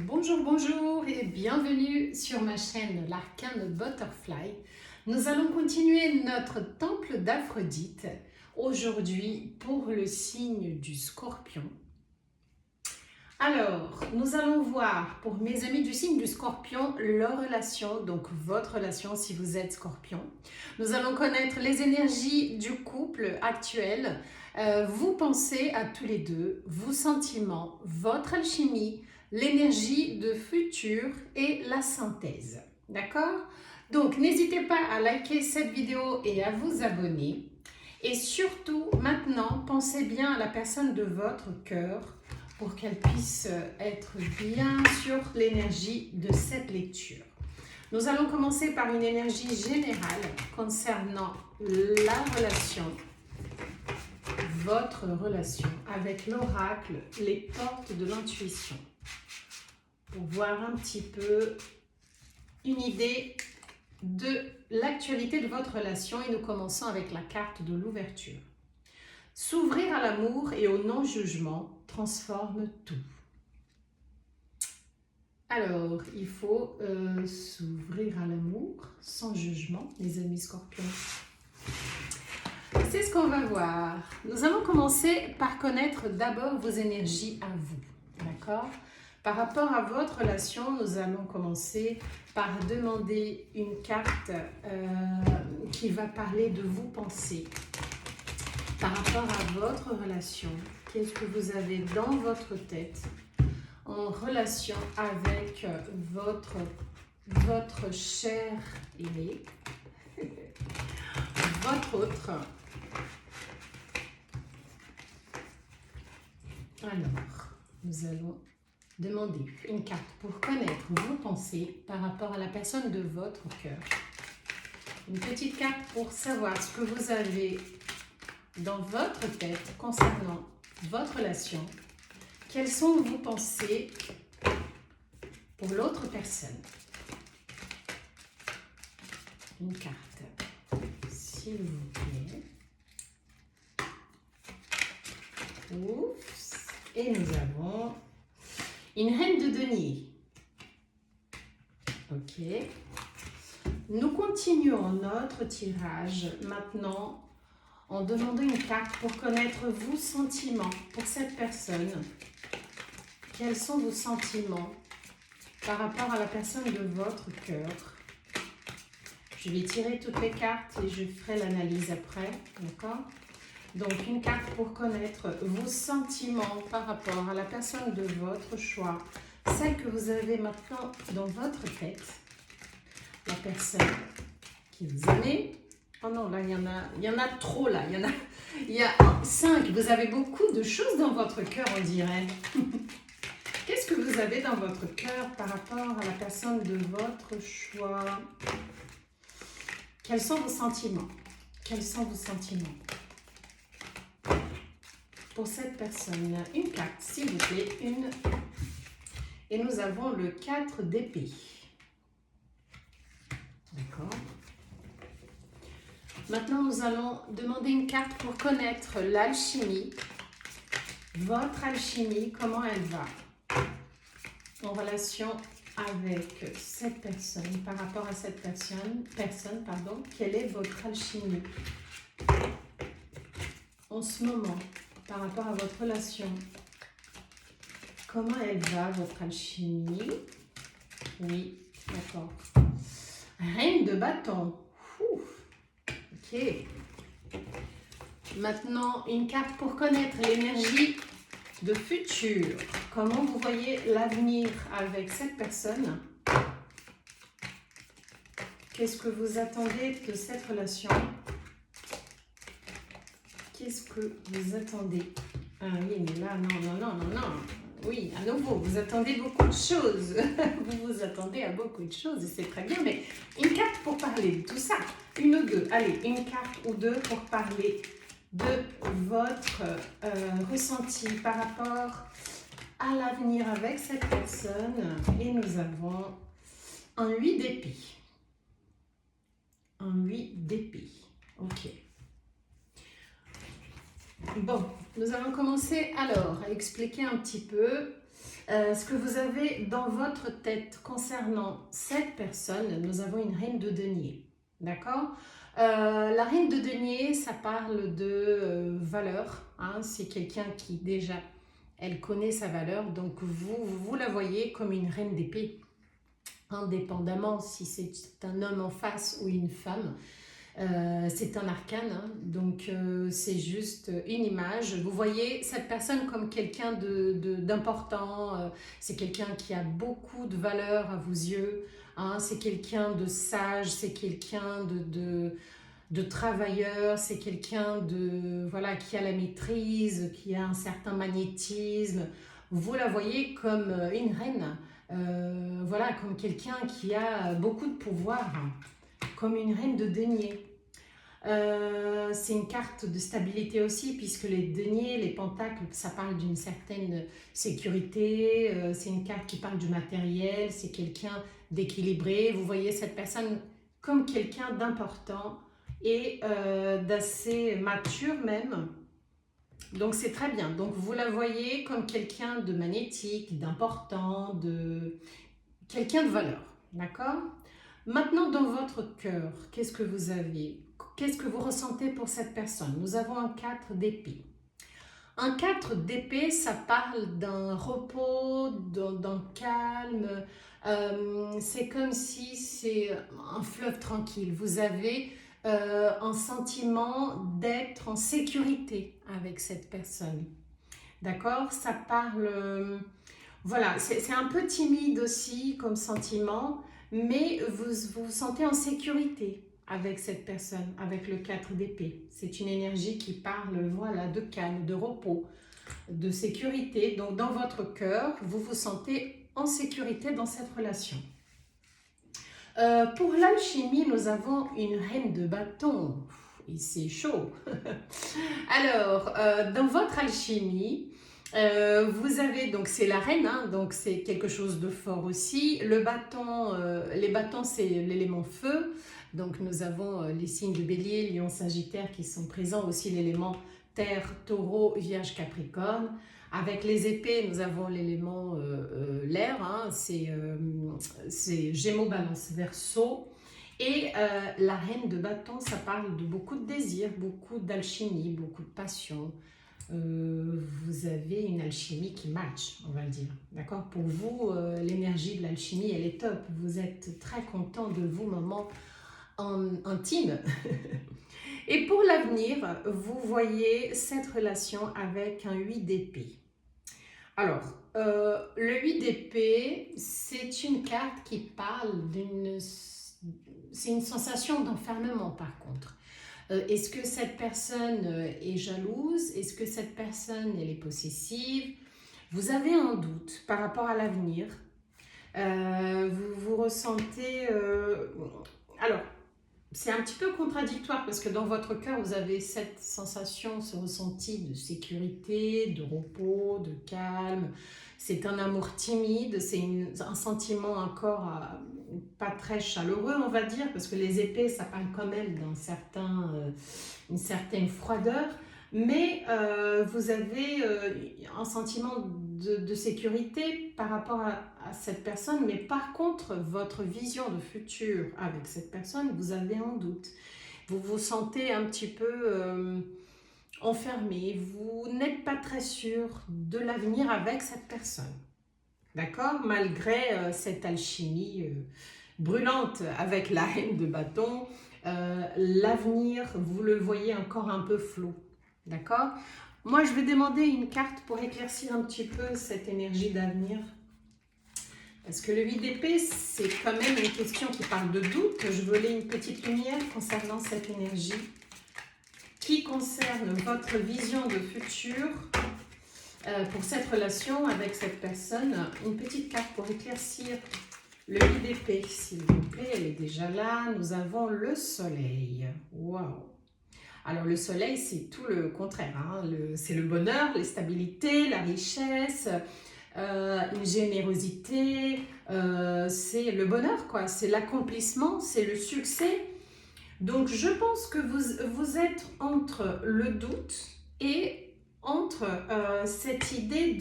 Bonjour, bonjour et bienvenue sur ma chaîne l'Arcane Butterfly. Nous allons continuer notre temple d'Aphrodite aujourd'hui pour le signe du Scorpion. Alors, nous allons voir pour mes amis du signe du Scorpion leur relation, donc votre relation si vous êtes Scorpion. Nous allons connaître les énergies du couple actuel, vos pensées à tous les deux, vos sentiments, votre alchimie, l'énergie de futur et la synthèse. D'accord? Donc, n'hésitez pas à liker cette vidéo et à vous abonner. Et surtout, maintenant, pensez bien à la personne de votre cœur pour qu'elle puisse être bien sur l'énergie de cette lecture. Nous allons commencer par une énergie générale concernant la relation, votre relation avec l'oracle, les portes de l'intuition, pour voir un petit peu une idée de l'actualité de votre relation et nous commençons avec la carte de l'ouverture. S'ouvrir à l'amour et au non-jugement transforme tout. Alors, il faut s'ouvrir à l'amour sans jugement, les amis scorpions. C'est ce qu'on va voir. Nous allons commencer par connaître d'abord vos énergies à vous. D'accord ? Par rapport à votre relation, nous allons commencer par demander une carte qui va parler de vos pensées. Par rapport à votre relation, qu'est-ce que vous avez dans votre tête en relation avec votre cher aimé, votre autre. Alors, nous allons demander une carte pour connaître vos pensées par rapport à la personne de votre cœur. Une petite carte pour savoir ce que vous avez dans votre tête concernant votre relation. Quelles sont vos pensées pour l'autre personne? Une carte, s'il vous plaît. Oups. Et nous avons une reine de denier. Ok. Nous continuons notre tirage maintenant en demandant une carte pour connaître vos sentiments pour cette personne. Quels sont vos sentiments par rapport à la personne de votre cœur? Je vais tirer toutes les cartes et je ferai l'analyse après, d'accord? Donc, une carte pour connaître vos sentiments par rapport à la personne de votre choix, celle que vous avez maintenant dans votre tête, la personne qui vous aimez. Oh non, là, il y en a trop, là. Il y a 5. Vous avez beaucoup de choses dans votre cœur, on dirait. Qu'est-ce que vous avez dans votre cœur par rapport à la personne de votre choix? Quels sont vos sentiments? Quels sont vos sentiments pour cette personne? Une carte, s'il vous plaît. Une. Et nous avons le 4 d'épée. D'accord. Maintenant, nous allons demander une carte pour connaître l'alchimie. Votre alchimie, comment elle va en relation avec cette personne, par rapport à cette personne, quelle est votre alchimie en ce moment, par rapport à votre relation? Comment elle va, votre alchimie? Oui, d'accord. Reine de bâton. Ouh. Ok. Maintenant, une carte pour connaître l'énergie de futur. Comment vous voyez l'avenir avec cette personne? Qu'est-ce que vous attendez de cette relation? Qu'est-ce que vous attendez? Ah oui, mais là, non. Oui, à nouveau, vous attendez beaucoup de choses. Vous vous attendez à beaucoup de choses et c'est très bien, mais une carte pour parler de tout ça. Une ou deux. Allez, une carte ou deux pour parler de votre ressenti par rapport à l'avenir avec cette personne. Et nous avons un 8 d'épée. Un 8 d'épée. Ok. Bon, nous allons commencer alors à expliquer un petit peu Ce que vous avez dans votre tête concernant cette personne, nous avons une reine de denier. D'accord? La reine de denier, ça parle de valeur. Hein, c'est quelqu'un qui déjà, elle connaît sa valeur. Donc vous la voyez comme une reine d'épée. Indépendamment si c'est un homme en face ou une femme. C'est un arcane, hein, donc c'est juste une image. Vous voyez cette personne comme quelqu'un d'important, c'est quelqu'un qui a beaucoup de valeur à vos yeux, hein, c'est quelqu'un de sage, c'est quelqu'un de travailleur, c'est quelqu'un voilà, qui a la maîtrise, qui a un certain magnétisme. Vous la voyez comme une reine, voilà, comme quelqu'un qui a beaucoup de pouvoir, comme une reine de denier. C'est une carte de stabilité aussi, puisque les deniers, les pentacles, ça parle d'une certaine sécurité. C'est une carte qui parle du matériel, c'est quelqu'un d'équilibré. Vous voyez cette personne comme quelqu'un d'important et d'assez mature même. Donc c'est très bien. Donc vous la voyez comme quelqu'un de magnétique, d'important, quelqu'un de valeur. D'accord? Maintenant, dans votre cœur, qu'est-ce que vous avez? Qu'est-ce que vous ressentez pour cette personne? Nous avons un 4 d'épée. Un 4 d'épée, ça parle d'un repos, d'un calme. C'est comme si c'est un fleuve tranquille. Vous avez un sentiment d'être en sécurité avec cette personne. D'accord? Ça parle... voilà, c'est un peu timide aussi comme sentiment, mais vous vous sentez en sécurité avec cette personne, avec le 4 d'épée. C'est une énergie qui parle, voilà, de calme, de repos, de sécurité. Donc, dans votre cœur, vous vous sentez en sécurité dans cette relation. Pour l'alchimie, nous avons une reine de bâton. Et c'est chaud. Alors, dans votre alchimie, vous avez, donc c'est la reine, hein, donc c'est quelque chose de fort aussi. Le bâton, les bâtons, c'est l'élément feu. Donc nous avons les signes de Bélier, Lion, Sagittaire qui sont présents, aussi l'élément Terre, Taureau, Vierge, Capricorne. Avec les épées, nous avons l'élément l'air, hein, c'est Gémeaux, Balance, Verseau. Et la reine de bâton, ça parle de beaucoup de désir, beaucoup d'alchimie, beaucoup de passion. Vous avez une alchimie qui match, on va dire. D'accord? Pour vous, l'énergie de l'alchimie, elle est top. Vous êtes très content de vos moments intimes. Et pour l'avenir, vous voyez cette relation avec un 8 d'épée. Alors, le 8 d'épée, c'est une carte qui parle d'une... C'est une sensation d'enfermement par contre. Est-ce que cette personne est jalouse? Est-ce que cette personne elle est possessive? Vous avez un doute par rapport à l'avenir. Vous vous ressentez... Alors, c'est un petit peu contradictoire parce que dans votre cœur, vous avez cette sensation, ce ressenti de sécurité, de repos, de calme. C'est un amour timide, c'est un sentiment encore pas très chaleureux, on va dire, parce que les épées, ça parle quand même une certaine froideur. Mais vous avez un sentiment de sécurité par rapport à cette personne, mais par contre, votre vision de futur avec cette personne, vous avez un doute. Vous vous sentez un petit peu enfermé, vous n'êtes pas très sûr de l'avenir avec cette personne. D'accord? Malgré cette alchimie brûlante avec la reine de bâton, l'avenir, vous le voyez encore un peu flou. D'accord? Moi, je vais demander une carte pour éclaircir un petit peu cette énergie d'avenir. Parce que le 8 d'épée, c'est quand même une question qui parle de doute. Je voulais une petite lumière concernant cette énergie qui concerne votre vision de futur pour cette relation avec cette personne. Une petite carte pour éclaircir le 8 d'épée, s'il vous plaît. Elle est déjà là. Nous avons le soleil. Waouh! Alors le soleil, c'est tout le contraire, hein. C'est le bonheur, la stabilité, la richesse, une générosité, c'est le bonheur, quoi. C'est l'accomplissement, c'est le succès. Donc je pense que vous êtes entre le doute et entre cette idée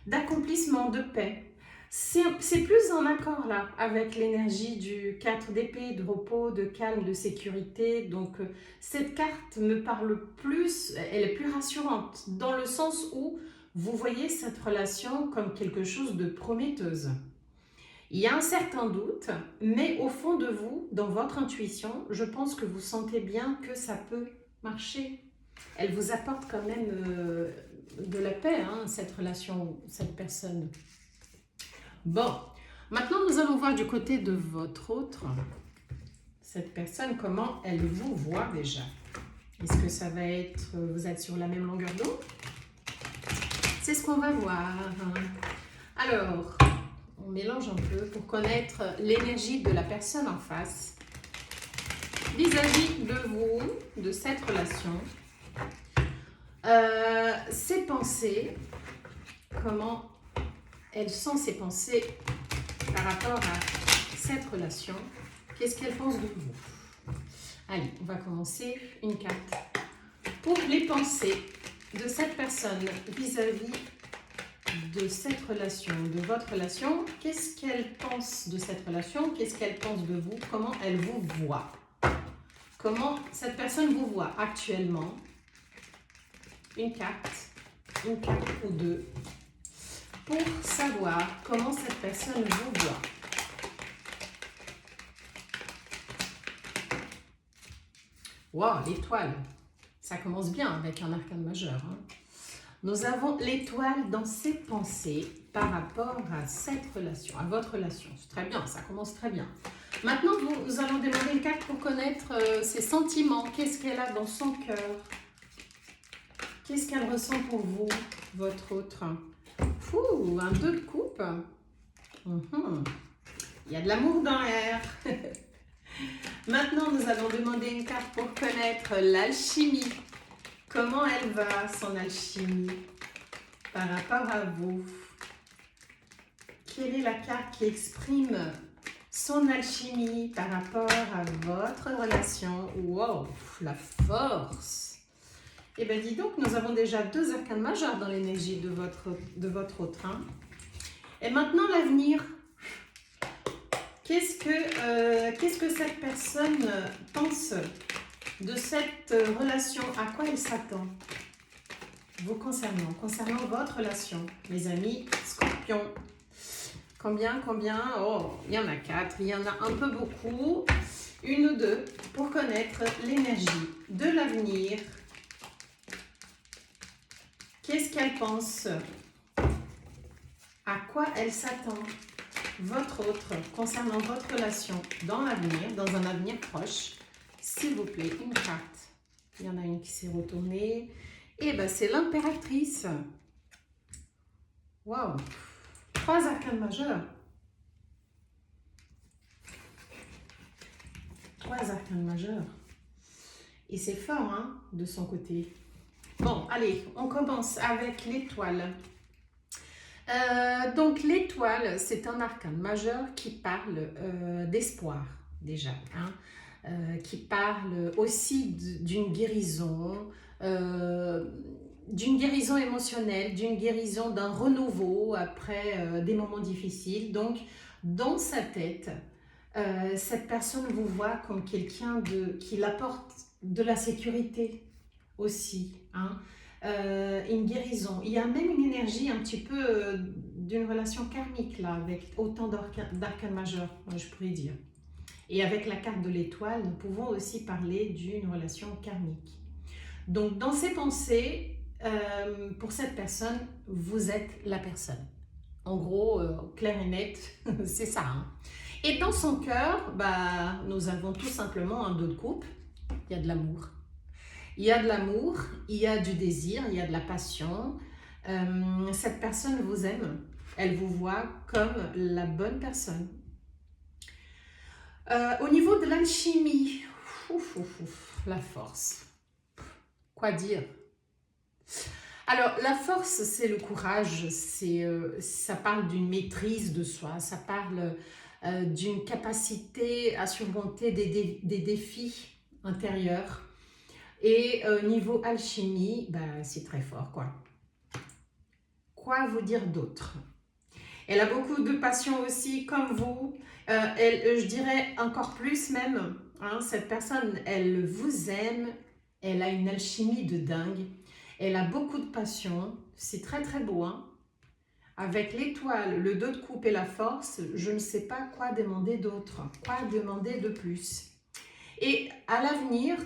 d'accomplissement, de paix. C'est plus en accord là avec l'énergie du 4 d'épée, de repos, de calme, de sécurité. Donc cette carte me parle plus, elle est plus rassurante dans le sens où vous voyez cette relation comme quelque chose de prometteuse. Il y a un certain doute, mais au fond de vous, dans votre intuition, je pense que vous sentez bien que ça peut marcher. Elle vous apporte quand même de la paix, hein, cette relation, cette personne. Bon, maintenant nous allons voir du côté de votre autre, cette personne, comment elle vous voit déjà. Est-ce que ça va être, vous êtes sur la même longueur d'onde? C'est ce qu'on va voir. Alors, on mélange un peu pour connaître l'énergie de la personne en face vis-à-vis de vous, de cette relation. Ses pensées, comment elles sont ses pensées par rapport à cette relation. Qu'est-ce qu'elle pense de vous? Allez, on va commencer une carte pour les pensées de cette personne vis-à-vis de cette relation, de votre relation. Qu'est-ce qu'elle pense de cette relation? Qu'est-ce qu'elle pense de vous? Comment elle vous voit? Comment cette personne vous voit actuellement? Une carte ou deux, pour savoir comment cette personne vous voit. Wow, l'étoile, ça commence bien avec un arcane majeur. Hein. Nous avons l'étoile dans ses pensées par rapport à cette relation, à votre relation. C'est très bien, ça commence très bien. Maintenant, nous allons demander une carte pour connaître ses sentiments. Qu'est-ce qu'elle a dans son cœur? Qu'est-ce qu'elle ressent pour vous, votre autre? Ouh, un 2 de coupe. Il y a de l'amour dans l'air. Maintenant, nous allons demander une carte pour connaître l'alchimie. Comment elle va, son alchimie, par rapport à vous? Quelle est la carte qui exprime son alchimie par rapport à votre relation? Wow, la force! Eh bien, dis donc, nous avons déjà 2 arcanes majeurs dans l'énergie de votre autre. Hein. Et maintenant, l'avenir. Qu'est-ce que cette personne pense de cette relation? À quoi elle s'attend? Vous concernant votre relation, mes amis scorpions. Combien? Oh, il y en a 4, il y en a un peu beaucoup. 1 ou 2 pour connaître l'énergie de l'avenir. Qu'est-ce qu'elle pense? À quoi elle s'attend? Votre autre, concernant votre relation dans l'avenir, dans un avenir proche. S'il vous plaît, une carte. Il y en a une qui s'est retournée. Et bien, c'est l'impératrice. Waouh! 3 arcanes majeurs. 3 arcanes majeurs. Et c'est fort, hein, de son côté. Bon, allez, on commence avec l'étoile. Donc, l'étoile, c'est un arcane majeur qui parle d'espoir, déjà. Hein, qui parle aussi d'une guérison émotionnelle, d'une guérison, d'un renouveau après des moments difficiles. Donc, dans sa tête, cette personne vous voit comme quelqu'un qui l'apporte de la sécurité aussi, hein. Une guérison. Il y a même une énergie un petit peu d'une relation karmique là, avec autant d'arcanes majeurs, je pourrais dire. Et avec la carte de l'étoile, nous pouvons aussi parler d'une relation karmique. Donc, dans ses pensées, pour cette personne, vous êtes la personne. En gros, clair et net, c'est ça. Hein. Et dans son cœur, bah, nous avons tout simplement un 2 de coupe. Il y a de l'amour. Il y a de l'amour, il y a du désir, il y a de la passion. Cette personne vous aime, elle vous voit comme la bonne personne. Au niveau de l'alchimie, la force. Quoi dire? Alors, la force, c'est le courage, ça parle d'une maîtrise de soi, ça parle d'une capacité à surmonter des défis intérieurs. Et niveau alchimie, bah, c'est très fort, quoi. Quoi vous dire d'autre? Elle a beaucoup de passion aussi, comme vous. Je dirais encore plus même, hein, cette personne, elle vous aime, elle a une alchimie de dingue, elle a beaucoup de passion, c'est très très beau, hein. Avec l'étoile, le 2 de coupe et la force, je ne sais pas quoi demander d'autre, quoi demander de plus. Et à l'avenir,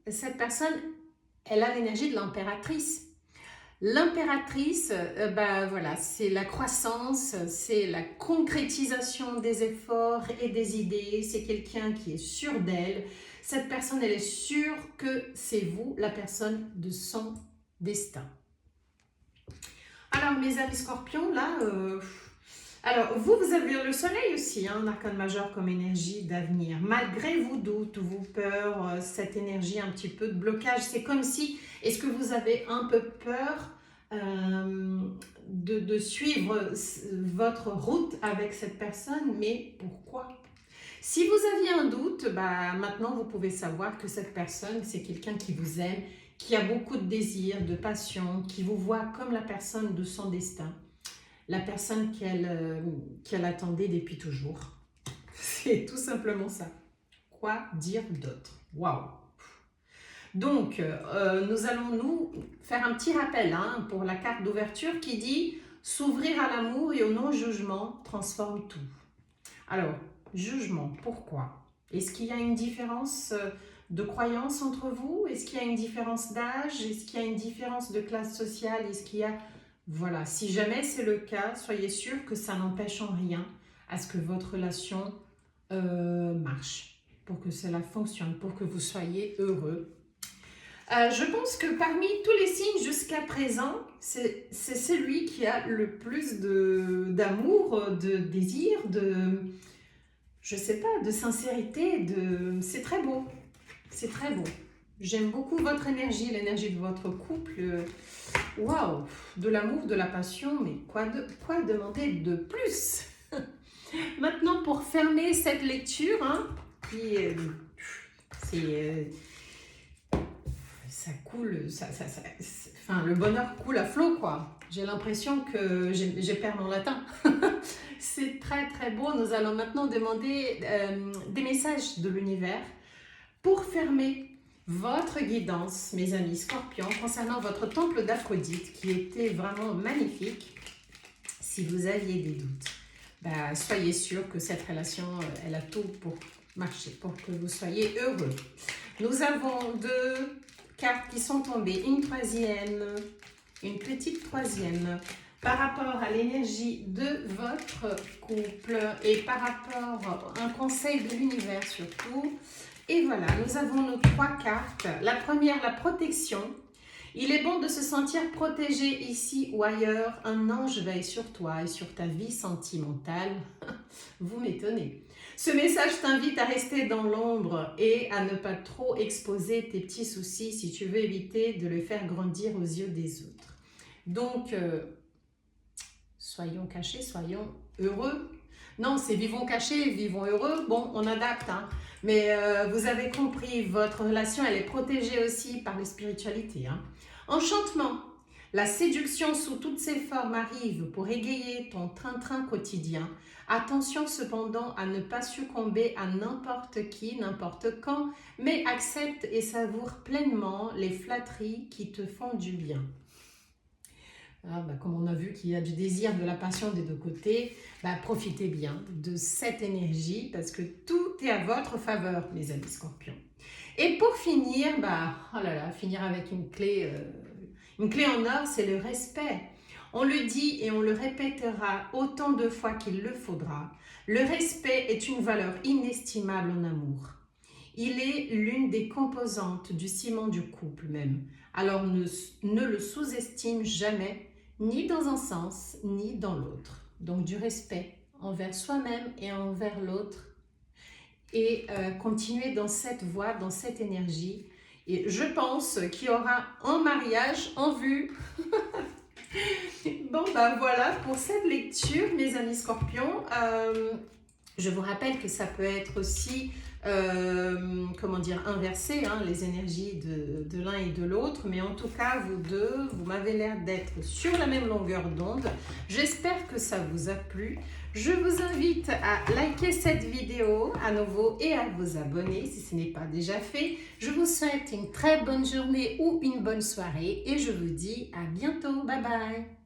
cette personne, elle a l'énergie de l'impératrice. L'impératrice, voilà, c'est la croissance, c'est la concrétisation des efforts et des idées. C'est quelqu'un qui est sûr d'elle. Cette personne, elle est sûre que c'est vous, la personne de son destin. Alors, mes amis scorpions, là, alors vous avez le soleil aussi, hein, l'arcane majeur comme énergie d'avenir. Malgré vos doutes, vos peurs, cette énergie un petit peu de blocage, c'est comme si, est-ce que vous avez un peu peur de suivre votre route avec cette personne, mais pourquoi? Si vous aviez un doute, maintenant vous pouvez savoir que cette personne, c'est quelqu'un qui vous aime, qui a beaucoup de désir, de passion, qui vous voit comme la personne de son destin, la personne qu'elle attendait depuis toujours. C'est tout simplement ça. Quoi dire d'autre? Waouh! Donc, nous allons nous faire un petit rappel hein, pour la carte d'ouverture qui dit « S'ouvrir à l'amour et au non-jugement transforme tout ». Alors, jugement, pourquoi? Est-ce qu'il y a une différence de croyance entre vous? Est-ce qu'il y a une différence d'âge? Est-ce qu'il y a une différence de classe sociale? Est-ce qu'il y a... Voilà, si jamais c'est le cas, soyez sûr que ça n'empêche en rien à ce que votre relation marche, pour que cela fonctionne, pour que vous soyez heureux. Je pense que parmi tous les signes jusqu'à présent, c'est celui qui a le plus d'amour, de désir, je sais pas, de sincérité, c'est très beau. C'est très beau. J'aime beaucoup votre énergie, l'énergie de votre couple. Waouh, de l'amour, de la passion, mais quoi demander de plus? Maintenant, pour fermer cette lecture, hein, ça coule, enfin, le bonheur coule à flot, quoi. J'ai l'impression que j'ai perdu mon latin. C'est très très beau. Nous allons maintenant demander des messages de l'univers pour fermer votre guidance, mes amis scorpions, concernant votre temple d'Aphrodite qui était vraiment magnifique. Si vous aviez des doutes, soyez sûr que cette relation, elle a tout pour marcher, pour que vous soyez heureux. Nous avons 2 cartes qui sont tombées, une troisième, une petite troisième, par rapport à l'énergie de votre couple et par rapport à un conseil de l'univers surtout. Et voilà, nous avons nos 3 cartes. La première, la protection. Il est bon de se sentir protégé ici ou ailleurs. Un ange veille sur toi et sur ta vie sentimentale. Vous m'étonnez. Ce message t'invite à rester dans l'ombre et à ne pas trop exposer tes petits soucis si tu veux éviter de les faire grandir aux yeux des autres. Donc, soyons cachés, soyons heureux. Non, c'est vivons cachés, vivons heureux. Bon, on adapte, hein. Mais vous avez compris, votre relation, elle est protégée aussi par les spiritualités. Hein. Enchantement. La séduction sous toutes ses formes arrive pour égayer ton train-train quotidien. Attention cependant à ne pas succomber à n'importe qui, n'importe quand, mais accepte et savoure pleinement les flatteries qui te font du bien. Comme on a vu qu'il y a du désir, de la passion des 2 côtés, profitez bien de cette énergie parce que tout est à votre faveur, mes amis scorpions. Et pour finir, finir avec une clé en or, c'est le respect. On le dit et on le répétera autant de fois qu'il le faudra. Le respect est une valeur inestimable en amour. Il est l'une des composantes du ciment du couple même. Alors ne le sous-estime jamais, ni dans un sens, ni dans l'autre. Donc du respect envers soi-même et envers l'autre. Et continuer dans cette voie, dans cette énergie. Et je pense qu'il y aura un mariage en vue. Bon, voilà pour cette lecture, mes amis scorpions. Je vous rappelle que ça peut être aussi, comment dire, inversé, hein, les énergies de l'un et de l'autre. Mais en tout cas, vous deux, vous m'avez l'air d'être sur la même longueur d'onde. J'espère que ça vous a plu. Je vous invite à liker cette vidéo à nouveau et à vous abonner si ce n'est pas déjà fait. Je vous souhaite une très bonne journée ou une bonne soirée et je vous dis à bientôt. Bye bye.